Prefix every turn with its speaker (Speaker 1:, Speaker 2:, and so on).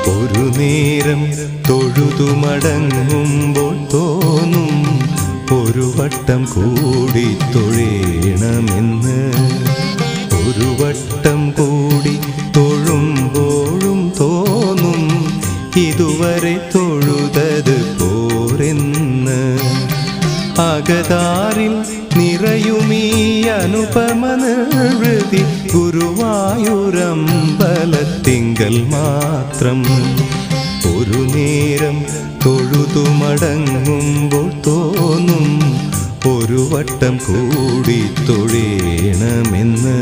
Speaker 1: ഒരു നേരം തൊഴുതു മടങ്ങുമ്പോൾ തോന്നും ഒരു വട്ടം കൂടി തൊഴേണമെന്ന്. ഒരു വട്ടം കൂടി തൊഴുമ്പോഴും തോന്നും ഇതുവരെ തൊഴുതത് പോരെന്ന്. അകതാരിൽ നിറയുമീ അനുപമ നിർവൃതി ഗുരുവായൂരമ്പലത്തിങ്കൽ മാത്രം. ഒരു നേരം തൊഴുതു മടങ്ങുമ്പോൾ തോന്നും ഒരു വട്ടം കൂടി തൊഴേണമെന്ന്.